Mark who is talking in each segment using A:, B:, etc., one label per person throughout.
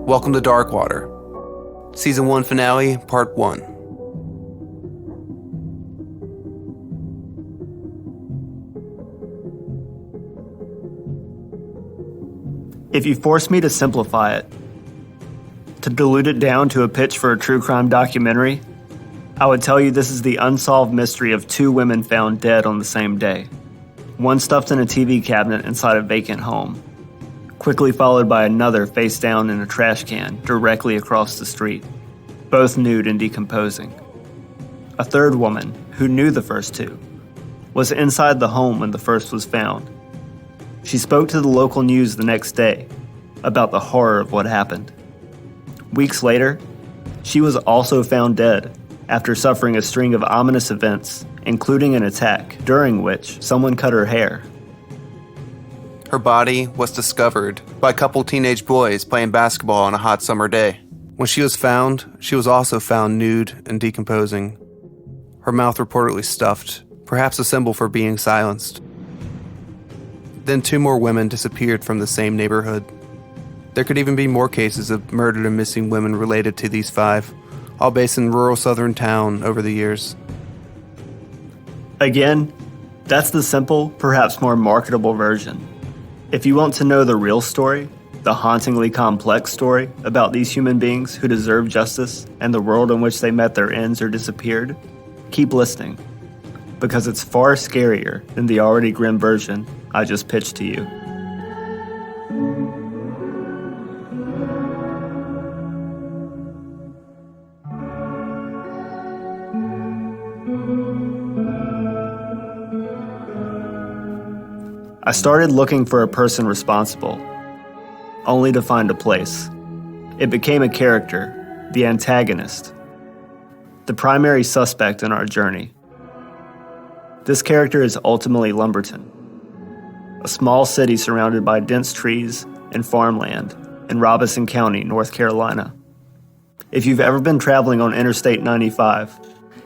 A: Welcome to Darkwater, Season 1 Finale, Part 1.
B: If you force me to simplify it, to dilute it down to a pitch for a true crime documentary, I would tell you this is the unsolved mystery of two women found dead on the same day. One stuffed in a TV cabinet inside a vacant home, quickly followed by another face down in a trash can directly across the street, both nude and decomposing. A third woman, who knew the first two, was inside the home when the first was found. She spoke to the local news the next day about the horror of what happened. Weeks later, she was also found dead after suffering a string of ominous events, including an attack during which someone cut her hair.
A: Her body was discovered by a couple teenage boys playing basketball on a hot summer day. When she was found, she was also found nude and decomposing. Her mouth reportedly stuffed, perhaps a symbol for being silenced. Then 2 more women disappeared from the same neighborhood. There could even be more cases of murdered and missing women related to these 5, all based in rural southern town over the years.
B: Again, that's the simple, perhaps more marketable version. If you want to know the real story, the hauntingly complex story about these human beings who deserve justice and the world in which they met their ends or disappeared, keep listening, because it's far scarier than the already grim version I just pitched to you. I started looking for a person responsible, only to find a place. It became a character, the antagonist, the primary suspect in our journey. This character is ultimately Lumberton, a small city surrounded by dense trees and farmland in Robeson County, North Carolina. If you've ever been traveling on Interstate 95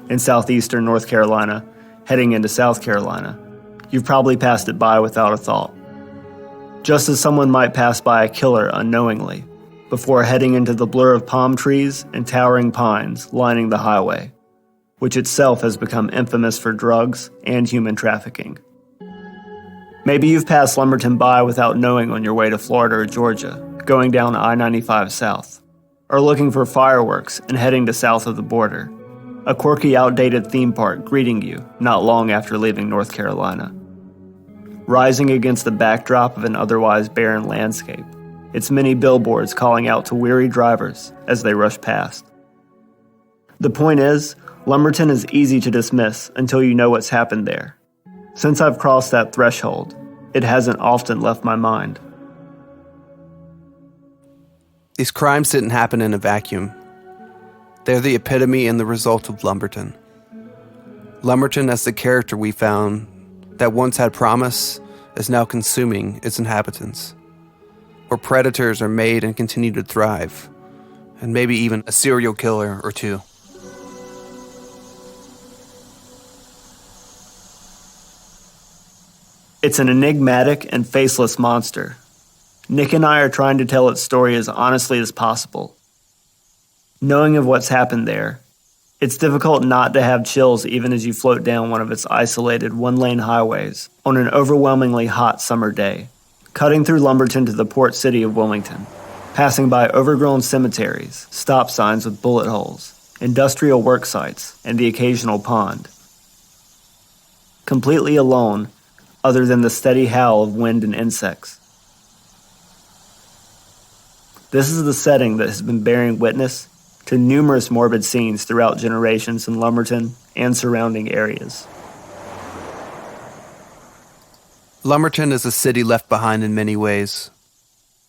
B: in southeastern North Carolina, heading into South Carolina, you've probably passed it by without a thought. Just as someone might pass by a killer unknowingly, before heading into the blur of palm trees and towering pines lining the highway, which itself has become infamous for drugs and human trafficking. Maybe you've passed Lumberton by without knowing on your way to Florida or Georgia, going down I-95 south, or looking for fireworks and heading to south of the border, a quirky, outdated theme park greeting you not long after leaving North Carolina. Rising against the backdrop of an otherwise barren landscape, its many billboards calling out to weary drivers as they rush past. The point is, Lumberton is easy to dismiss until you know what's happened there. Since I've crossed that threshold, it hasn't often left my mind.
A: These crimes didn't happen in a vacuum. They're the epitome and the result of Lumberton. Lumberton as the character we found that once had promise is now consuming its inhabitants. Where predators are made and continue to thrive, and maybe even a serial killer or two.
B: It's an enigmatic and faceless monster. Nick and I are trying to tell its story as honestly as possible. Knowing of what's happened there, it's difficult not to have chills even as you float down one of its isolated one-lane highways on an overwhelmingly hot summer day, cutting through Lumberton to the port city of Wilmington, passing by overgrown cemeteries, stop signs with bullet holes, industrial work sites, and the occasional pond. Completely alone, other than the steady howl of wind and insects. This is the setting that has been bearing witness to numerous morbid scenes throughout generations in Lumberton and surrounding areas.
A: Lumberton is a city left behind in many ways,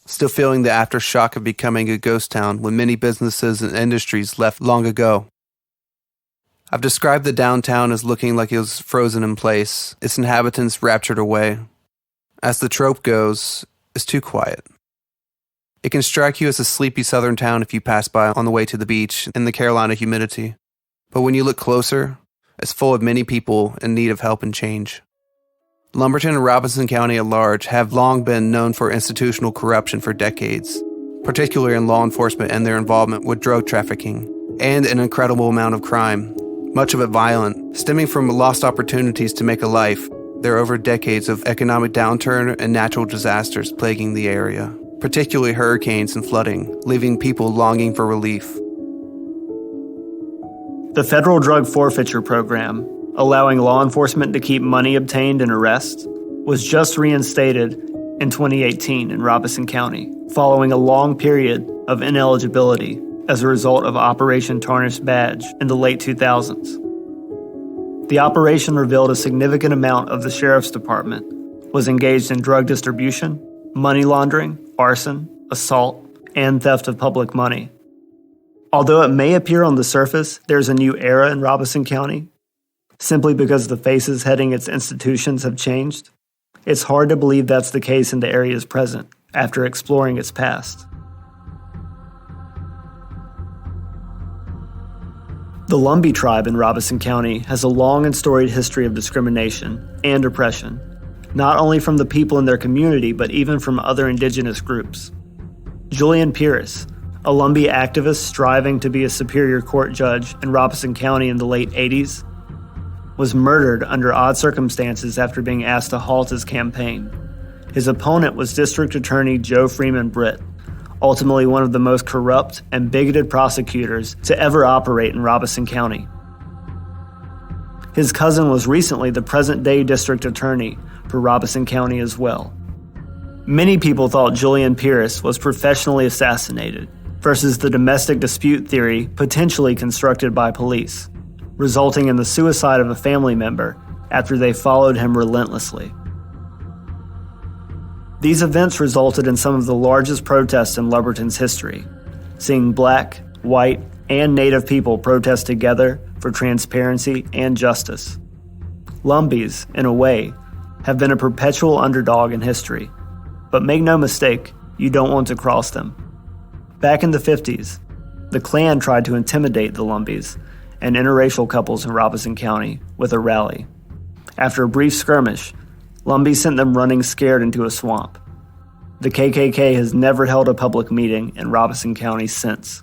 A: still feeling the aftershock of becoming a ghost town when many businesses and industries left long ago. I've described the downtown as looking like it was frozen in place, its inhabitants raptured away. As the trope goes, it's too quiet. It can strike you as a sleepy southern town if you pass by on the way to the beach in the Carolina humidity. But when you look closer, it's full of many people in need of help and change. Lumberton and Robeson County at large have long been known for institutional corruption for decades, particularly in law enforcement and their involvement with drug trafficking, and an incredible amount of crime, much of it violent, stemming from lost opportunities to make a life. There are over decades of economic downturn and natural disasters plaguing the area, particularly hurricanes and flooding, leaving people longing for relief.
B: The federal drug forfeiture program, allowing law enforcement to keep money obtained in arrests, was just reinstated in 2018 in Robeson County, following a long period of ineligibility as a result of Operation Tarnished Badge in the late 2000s. The operation revealed a significant amount of the sheriff's department was engaged in drug distribution, money laundering, arson, assault, and theft of public money. Although it may appear on the surface there's a new era in Robeson County, simply because the faces heading its institutions have changed, it's hard to believe that's the case in the area's present after exploring its past. The Lumbee tribe in Robeson County has a long and storied history of discrimination and oppression, not only from the people in their community, but even from other indigenous groups. Julian Pierce, a Lumbee activist striving to be a Superior Court judge in Robeson County in the late 80s, was murdered under odd circumstances after being asked to halt his campaign. His opponent was District Attorney Joe Freeman Bret, ultimately one of the most corrupt and bigoted prosecutors to ever operate in Robeson County. His cousin was recently the present-day District Attorney for Robeson County as well. Many people thought Julian Pierce was professionally assassinated versus the domestic dispute theory potentially constructed by police, resulting in the suicide of a family member after they followed him relentlessly. These events resulted in some of the largest protests in Lumberton's history, seeing Black, white, and Native people protest together for transparency and justice. Lumbees, in a way, have been a perpetual underdog in history, but make no mistake, you don't want to cross them. Back in the 50s, the Klan tried to intimidate the Lumbees and interracial couples in Robeson County with a rally. After a brief skirmish, Lumbee sent them running scared into a swamp. The KKK has never held a public meeting in Robeson County since.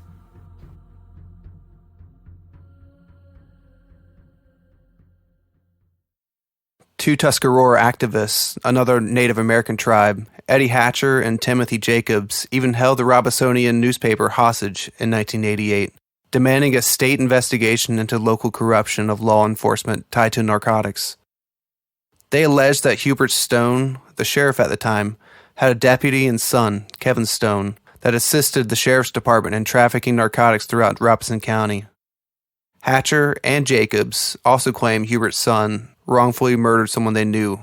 A: Two Tuscarora activists, another Native American tribe, Eddie Hatcher and Timothy Jacobs, even held the Robesonian newspaper hostage in 1988, demanding a state investigation into local corruption of law enforcement tied to narcotics. They alleged that Hubert Stone, the sheriff at the time, had a deputy and son, Kevin Stone, that assisted the sheriff's department in trafficking narcotics throughout Robeson County. Hatcher and Jacobs also claim Hubert's son wrongfully murdered someone they knew,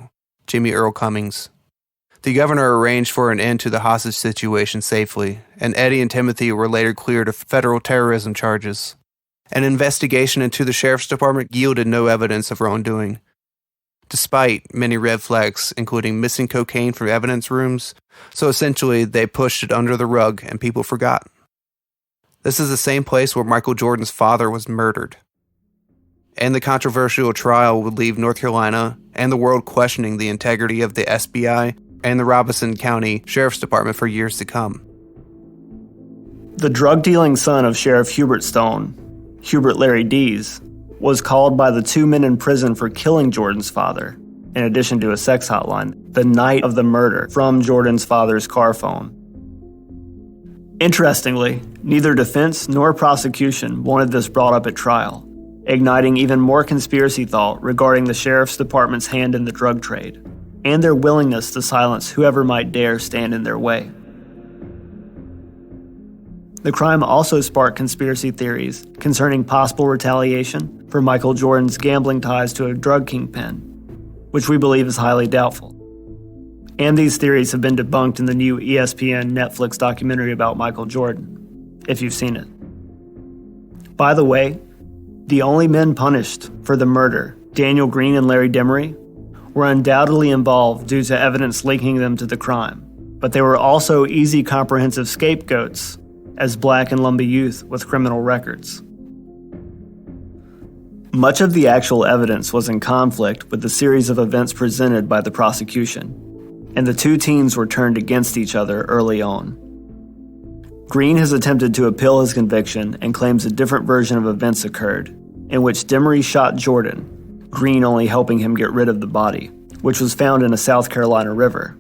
A: Jimmy Earl Cummings. The governor arranged for an end to the hostage situation safely, and Eddie and Timothy were later cleared of federal terrorism charges. An investigation into the sheriff's department yielded no evidence of wrongdoing, despite many red flags, including missing cocaine from evidence rooms, so essentially they pushed it under the rug and people forgot. This is the same place where Michael Jordan's father was murdered. And the controversial trial would leave North Carolina and the world questioning the integrity of the SBI and the Robeson County Sheriff's Department for years to come.
B: The drug-dealing son of Sheriff Hubert Stone, Hubert Larry Dees, was called by the two men in prison for killing Jordan's father, in addition to a sex hotline, the night of the murder from Jordan's father's car phone. Interestingly, neither defense nor prosecution wanted this brought up at trial, igniting even more conspiracy thought regarding the sheriff's department's hand in the drug trade, and their willingness to silence whoever might dare stand in their way. The crime also sparked conspiracy theories concerning possible retaliation for Michael Jordan's gambling ties to a drug kingpin, which we believe is highly doubtful. And these theories have been debunked in the new ESPN Netflix documentary about Michael Jordan, if you've seen it. By the way, the only men punished for the murder, Daniel Green and Larry Demery, were undoubtedly involved due to evidence linking them to the crime, but they were also easy comprehensive scapegoats as Black and Lumbee youth with criminal records. Much of the actual evidence was in conflict with the series of events presented by the prosecution, and the two teams were turned against each other early on. Green has attempted to appeal his conviction and claims a different version of events occurred, in which Demery shot Jordan, Green only helping him get rid of the body, which was found in a South Carolina river.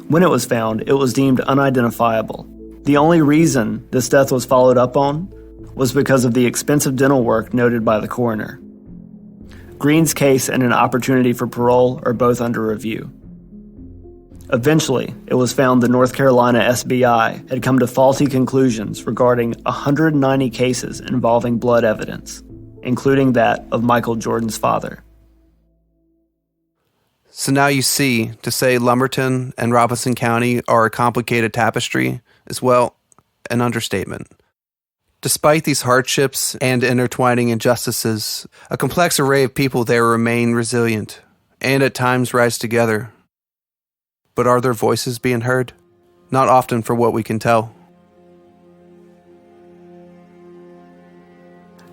B: When it was found, it was deemed unidentifiable. The only reason this death was followed up on was because of the expensive dental work noted by the coroner. Green's case and an opportunity for parole are both under review. Eventually, it was found the North Carolina SBI had come to faulty conclusions regarding 190 cases involving blood evidence, including that of Michael Jordan's father.
A: So now you see, to say Lumberton and Robeson County are a complicated tapestry is, well, an understatement. Despite these hardships and intertwining injustices, a complex array of people there remain resilient and at times rise together. But are their voices being heard? Not often for what we can tell.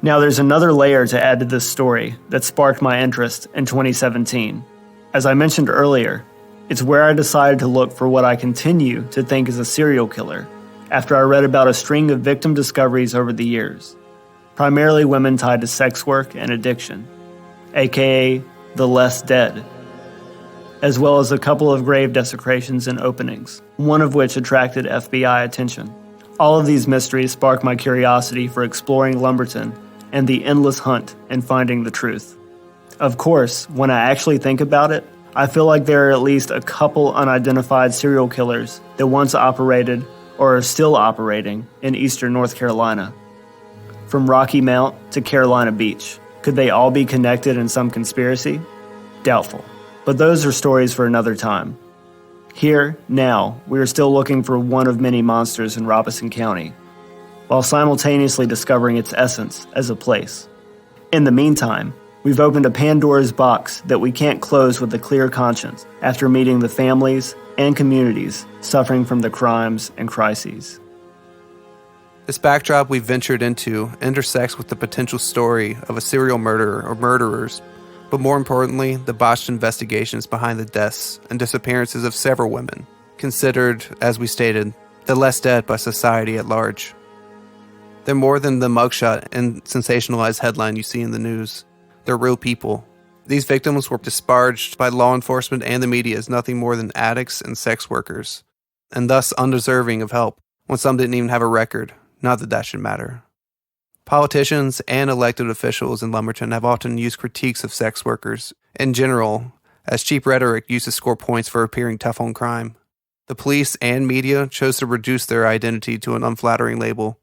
B: Now there's another layer to add to this story that sparked my interest in 2017. As I mentioned earlier, it's where I decided to look for what I continue to think is a serial killer after I read about a string of victim discoveries over the years, primarily women tied to sex work and addiction, aka the less dead, as well as a couple of grave desecrations and openings, one of which attracted FBI attention. All of these mysteries sparked my curiosity for exploring Lumberton and the endless hunt and finding the truth. Of course, when I actually think about it, I feel like there are at least a couple unidentified serial killers that once operated or are still operating in eastern North Carolina. From Rocky Mount to Carolina Beach, could they all be connected in some conspiracy? Doubtful. But those are stories for another time. Here, now, we are still looking for one of many monsters in Robeson County, while simultaneously discovering its essence as a place. In the meantime, we've opened a Pandora's box that we can't close with a clear conscience after meeting the families and communities suffering from the crimes and crises.
A: This backdrop we've ventured into intersects with the potential story of a serial murderer or murderers, but more importantly, the botched investigations behind the deaths and disappearances of several women, considered, as we stated, the less dead by society at large. They're more than the mugshot and sensationalized headline you see in the news. They're real people. These victims were disparaged by law enforcement and the media as nothing more than addicts and sex workers, and thus undeserving of help, when some didn't even have a record. Not that should matter. Politicians and elected officials in Lumberton have often used critiques of sex workers, in general, as cheap rhetoric used to score points for appearing tough on crime. The police and media chose to reduce their identity to an unflattering label.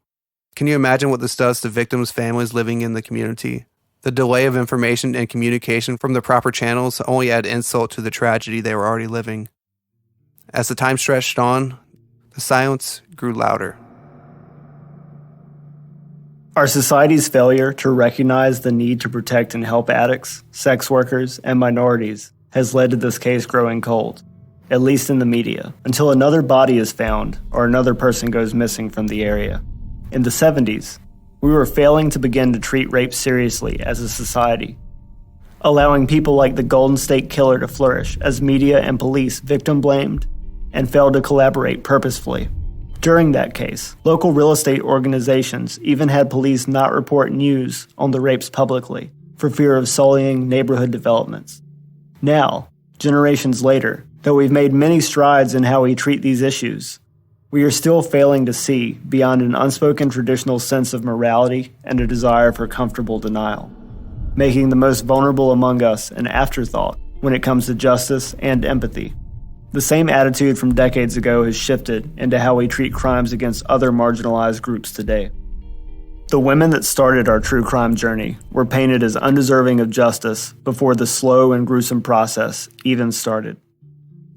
A: Can you imagine what this does to victims' families living in the community? The delay of information and communication from the proper channels only add insult to the tragedy they were already living. As the time stretched on, the silence grew louder.
B: Our society's failure to recognize the need to protect and help addicts, sex workers, and minorities has led to this case growing cold, at least in the media, until another body is found or another person goes missing from the area. In the 70s, we were failing to begin to treat rape seriously as a society, allowing people like the Golden State Killer to flourish as media and police victim blamed and failed to collaborate purposefully. During that case, local real estate organizations even had police not report news on the rapes publicly for fear of sullying neighborhood developments. Now, generations later, though we've made many strides in how we treat these issues, we are still failing to see beyond an unspoken traditional sense of morality and a desire for comfortable denial, making the most vulnerable among us an afterthought when it comes to justice and empathy. The same attitude from decades ago has shifted into how we treat crimes against other marginalized groups today. The women that started our true crime journey were painted as undeserving of justice before the slow and gruesome process even started.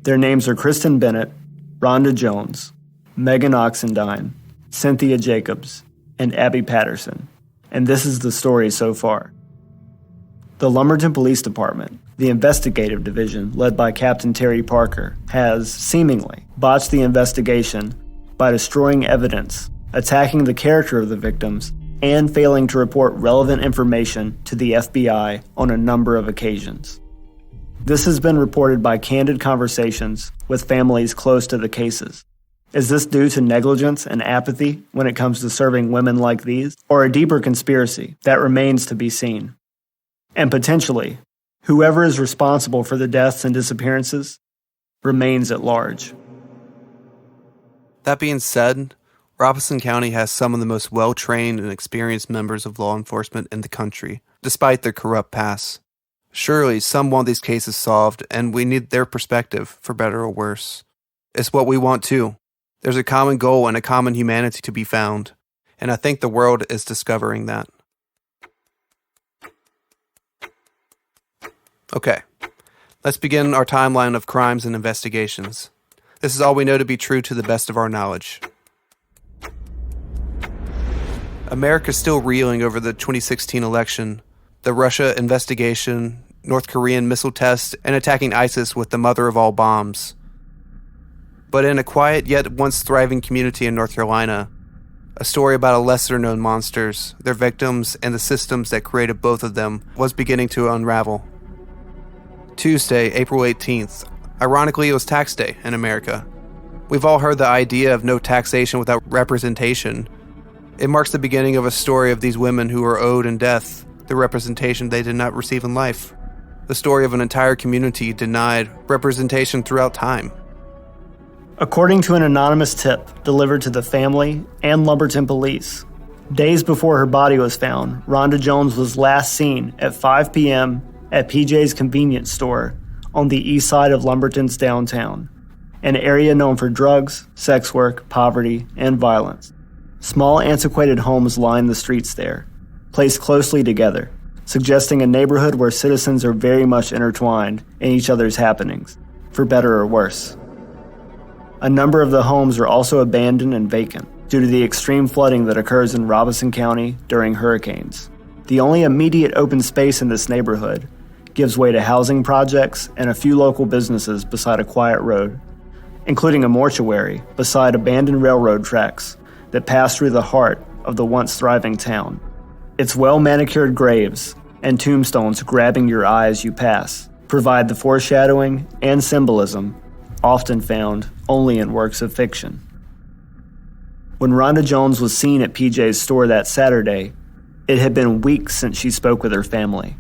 B: Their names are Kristen Bennett, Rhonda Jones, Megan Oxendine, Cynthia Jacobs, and Abby Patterson, and this is the story so far. The Lumberton Police Department, the investigative division led by Captain Terry Parker, has, seemingly, botched the investigation by destroying evidence, attacking the character of the victims, and failing to report relevant information to the FBI on a number of occasions. This has been reported by candid conversations with families close to the cases. Is this due to negligence and apathy when it comes to serving women like these, or a deeper conspiracy that remains to be seen? And potentially, whoever is responsible for the deaths and disappearances remains at large.
A: That being said, Robeson County has some of the most well-trained and experienced members of law enforcement in the country, despite their corrupt past. Surely, some want these cases solved, and we need their perspective, for better or worse. It's what we want too. There's a common goal and a common humanity to be found, and I think the world is discovering that. Okay, let's begin our timeline of crimes and investigations. This is all we know to be true to the best of our knowledge. America's still reeling over the 2016 election, the Russia investigation, North Korean missile test, and attacking ISIS with the mother of all bombs. But in a quiet yet once thriving community in North Carolina, a story about a lesser-known monsters, their victims, and the systems that created both of them was beginning to unravel. Tuesday, April 18th. Ironically, it was tax day in America. We've all heard the idea of no taxation without representation. It marks the beginning of a story of these women who are owed in death the representation they did not receive in life. The story of an entire community denied representation throughout time.
B: According to an anonymous tip delivered to the family and Lumberton police, days before her body was found, Rhonda Jones was last seen at 5 p.m. at PJ's convenience store on the east side of Lumberton's downtown, an area known for drugs, sex work, poverty, and violence. Small antiquated homes line the streets there, placed closely together, suggesting a neighborhood where citizens are very much intertwined in each other's happenings, for better or worse. A number of the homes are also abandoned and vacant due to the extreme flooding that occurs in Robeson County during hurricanes. The only immediate open space in this neighborhood gives way to housing projects and a few local businesses beside a quiet road, including a mortuary beside abandoned railroad tracks that pass through the heart of the once thriving town. Its well-manicured graves and tombstones grabbing your eye as you pass provide the foreshadowing and symbolism often found only in works of fiction. When Rhonda Jones was seen at PJ's store that Saturday, it had been weeks since she spoke with her family.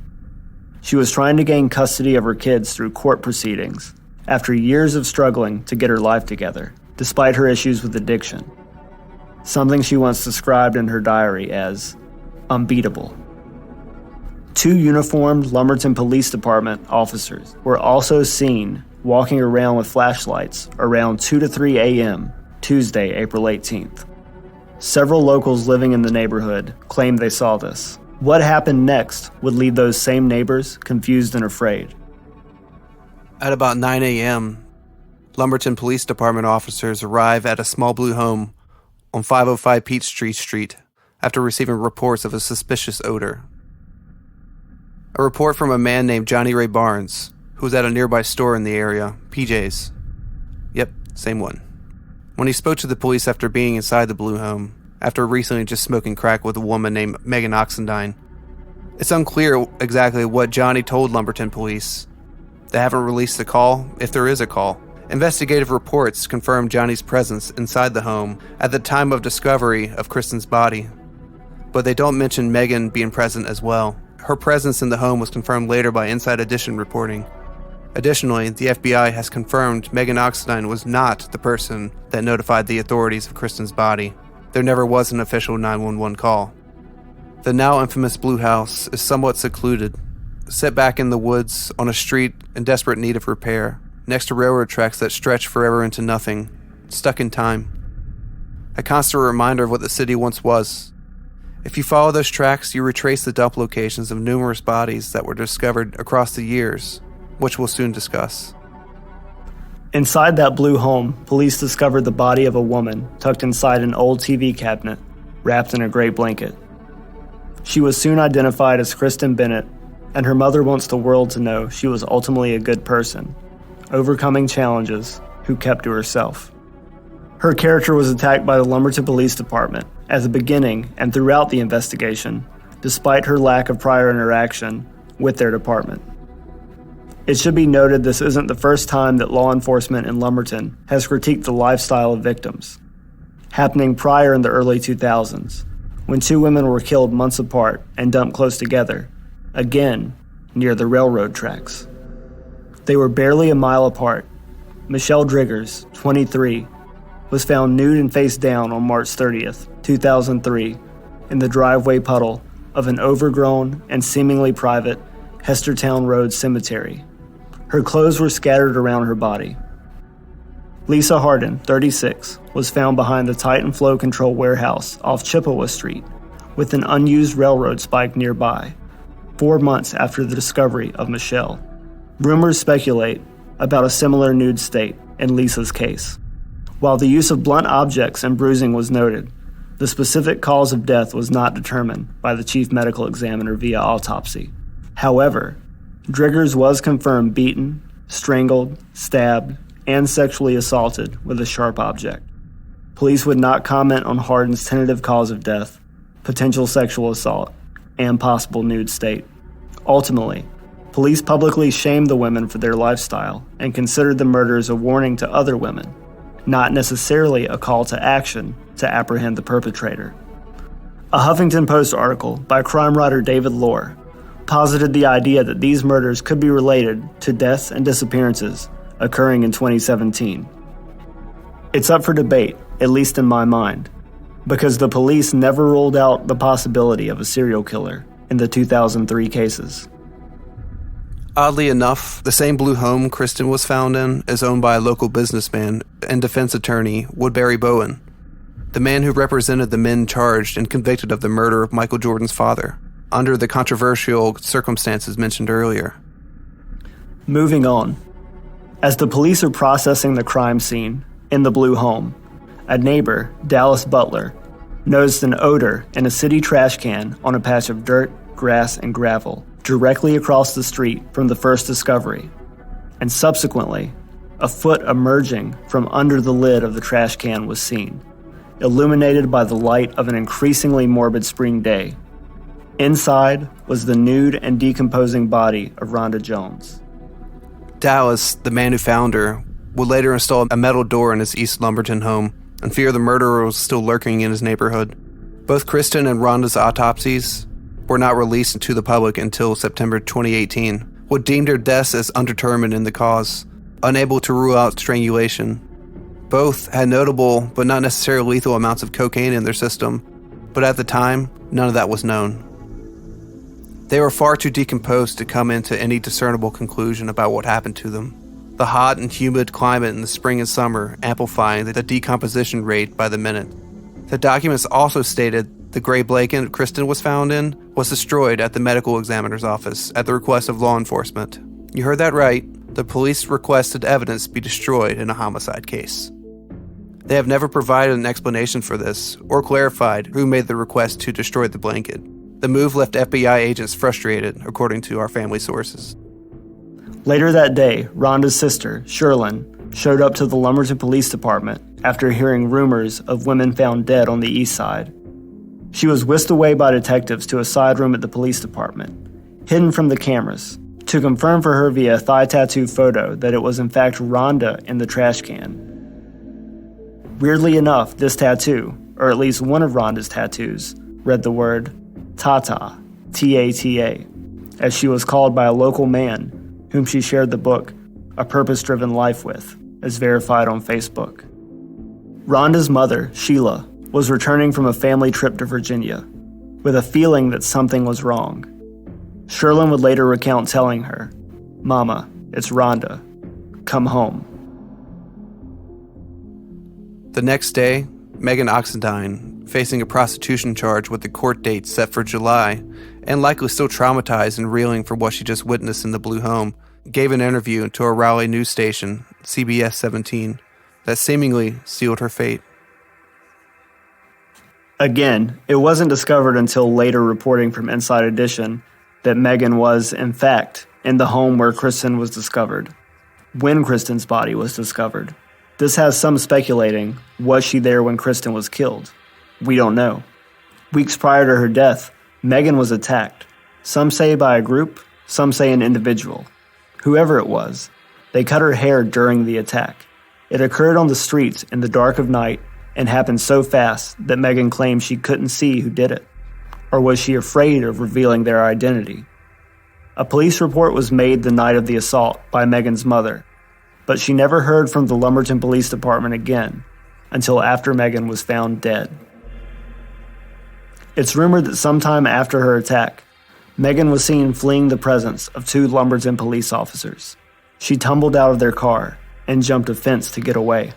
B: She was trying to gain custody of her kids through court proceedings after years of struggling to get her life together, despite her issues with addiction. Something she once described in her diary as unbeatable. 2 uniformed Lumberton Police Department officers were also seen walking around with flashlights around 2 to 3 a.m. Tuesday, April 18th. Several locals living in the neighborhood claimed they saw this. What happened next would leave those same neighbors confused and afraid.
A: At about 9 a.m., Lumberton Police Department officers arrive at a small blue home on 505 Peachtree Street after receiving reports of a suspicious odor. A report from a man named Johnny Ray Barnes, who was at a nearby store in the area, PJ's. Yep, same one. When he spoke to the police after being inside the blue home, after recently just smoking crack with a woman named Megan Oxendine, it's unclear exactly what Johnny told Lumberton police. They haven't released the call, if there is a call. Investigative reports confirm Johnny's presence inside the home at the time of discovery of Kristen's body, but they don't mention Megan being present as well. Her presence in the home was confirmed later by Inside Edition reporting. Additionally, the FBI has confirmed Megan Oxendine was not the person that notified the authorities of Kristen's body. There never was an official 911 call. The now infamous Blue House is somewhat secluded, set back in the woods on a street in desperate need of repair, next to railroad tracks that stretch forever into nothing, stuck in time. A constant reminder of what the city once was. If you follow those tracks, you retrace the dump locations of numerous bodies that were discovered across the years, which we'll soon discuss.
B: Inside that blue home, police discovered the body of a woman tucked inside an old TV cabinet, wrapped in a gray blanket. She was soon identified as Kristen Bennett, and her mother wants the world to know she was ultimately a good person, overcoming challenges, who kept to herself. Her character was attacked by the Lumberton Police Department at the beginning and throughout the investigation, despite her lack of prior interaction with their department. It should be noted this isn't the first time that law enforcement in Lumberton has critiqued the lifestyle of victims. Happening prior in the early 2000s, when two women were killed months apart and dumped close together, again near the railroad tracks. They were barely a mile apart. Michelle Driggers, 23, was found nude and face down on March 30th, 2003, in the driveway puddle of an overgrown and seemingly private Hestertown Road cemetery. Her clothes were scattered around her body. Lisa Hardin, 36, was found behind the Titan Flow Control warehouse off Chippewa Street with an unused railroad spike nearby, 4 months after the discovery of Michelle. Rumors speculate about a similar nude state in Lisa's case. While the use of blunt objects and bruising was noted, the specific cause of death was not determined by the chief medical examiner via autopsy. However, Driggers was confirmed beaten, strangled, stabbed, and sexually assaulted with a sharp object. Police would not comment on Hardin's tentative cause of death, potential sexual assault, and possible nude state. Ultimately, police publicly shamed the women for their lifestyle and considered the murders a warning to other women, not necessarily a call to action to apprehend the perpetrator. A Huffington Post article by crime writer David Lohr posited the idea that these murders could be related to deaths and disappearances occurring in 2017. It's up for debate, at least in my mind, because the police never ruled out the possibility of a serial killer in the 2003 cases.
A: Oddly enough, the same blue home Kristen was found in is owned by a local businessman and defense attorney, Woodbury Bowen, the man who represented the men charged and convicted of the murder of Michael Jordan's father, under the controversial circumstances mentioned earlier.
B: Moving on. As the police are processing the crime scene in the blue home, a neighbor, Dallas Butler, noticed an odor in a city trash can on a patch of dirt, grass, and gravel directly across the street from the first discovery, and subsequently, a foot emerging from under the lid of the trash can was seen, illuminated by the light of an increasingly morbid spring day. Inside was the nude and decomposing body of Rhonda Jones.
A: Dallas, the man who found her, would later install a metal door in his East Lumberton home and fear the murderer was still lurking in his neighborhood. Both Kristen and Rhonda's autopsies were not released to the public until September 2018, what deemed their deaths as undetermined in the cause, unable to rule out strangulation. Both had notable but not necessarily lethal amounts of cocaine in their system, but at the time, none of that was known. They were far too decomposed to come into any discernible conclusion about what happened to them. The hot and humid climate in the spring and summer amplifying the decomposition rate by the minute. The documents also stated the gray blanket Kristen was found in was destroyed at the medical examiner's office at the request of law enforcement. You heard that right. The police requested evidence be destroyed in a homicide case. They have never provided an explanation for this or clarified who made the request to destroy the blanket. The move left FBI agents frustrated, according to our family sources.
B: Later that day, Rhonda's sister, Sherlyn, showed up to the Lumberton Police Department after hearing rumors of women found dead on the east side. She was whisked away by detectives to a side room at the police department, hidden from the cameras, to confirm for her via a thigh tattoo photo that it was in fact Rhonda in the trash can. Weirdly enough, this tattoo, or at least one of Rhonda's tattoos, read the word Tata, T-A-T-A, as she was called by a local man whom she shared the book A Purpose-Driven Life with, as verified on Facebook. Rhonda's mother, Sheila, was returning from a family trip to Virginia, with a feeling that something was wrong. Sherlyn would later recount telling her, "Mama, it's Rhonda. Come home."
A: The next day, Megan Oxendine, facing a prostitution charge with the court date set for July, and likely still traumatized and reeling for what she just witnessed in the Blue Home, gave an interview to a Raleigh news station, CBS 17, that seemingly sealed her fate.
B: Again, it wasn't discovered until later reporting from Inside Edition that Megan was, in fact, in the home where Kristen was discovered, when Kristen's body was discovered. This has some speculating, was she there when Kristen was killed? We don't know. Weeks prior to her death, Megan was attacked. Some say by a group, some say an individual. Whoever it was, they cut her hair during the attack. It occurred on the streets in the dark of night and happened so fast that Megan claimed she couldn't see who did it. Or was she afraid of revealing their identity? A police report was made the night of the assault by Megan's mother, but she never heard from the Lumberton Police Department again until after Megan was found dead. It's rumored that sometime after her attack, Megan was seen fleeing the presence of 2 Lumberton police officers. She tumbled out of their car and jumped a fence to get away.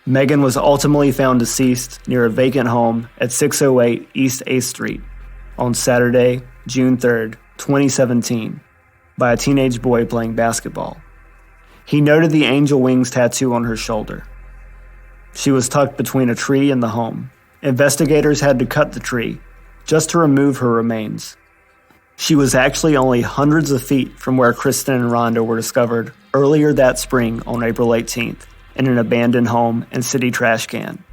B: Megan was ultimately found deceased near a vacant home at 608 East 8th Street on Saturday, June 3rd, 2017, by a teenage boy playing basketball. He noted the angel wings tattoo on her shoulder. She was tucked between a tree and the home. Investigators had to cut the tree just to remove her remains. She was actually only hundreds of feet from where Kristen and Rhonda were discovered earlier that spring on April 18th in an abandoned home and city trash can.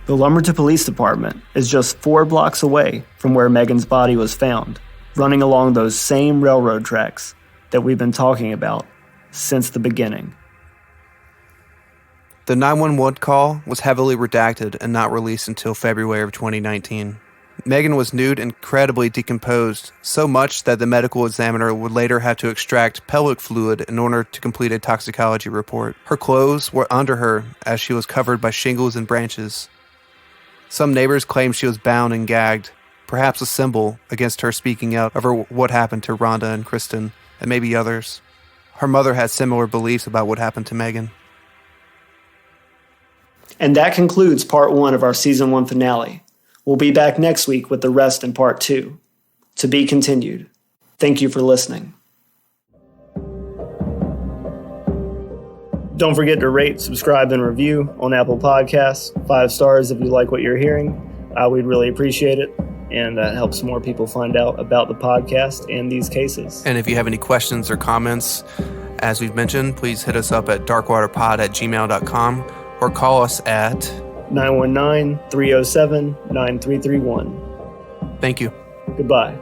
B: The Lumberton Police Department is just 4 blocks away from where Megan's body was found, running along those same railroad tracks that we've been talking about since the beginning.
A: The 911 call was heavily redacted and not released until February of 2019. Megan was nude and incredibly decomposed, so much that the medical examiner would later have to extract pelvic fluid in order to complete a toxicology report. Her clothes were under her as she was covered by shingles and branches. Some neighbors claimed she was bound and gagged, perhaps a symbol against her speaking out over what happened to Rhonda and Kristen, and maybe others. Her mother had similar beliefs about what happened to Megan.
B: And that concludes part 1 of our season 1 finale. We'll be back next week with the rest in part 2. To be continued. Thank you for listening. Don't forget to rate, subscribe, and review on Apple Podcasts. 5 stars if you like what you're hearing. We'd really appreciate it, and that helps more people find out about the podcast and these cases.
A: And if you have any questions or comments, as we've mentioned, please hit us up at darkwaterpod@gmail.com or call us at
B: 919-307-9331.
A: Thank you.
B: Goodbye.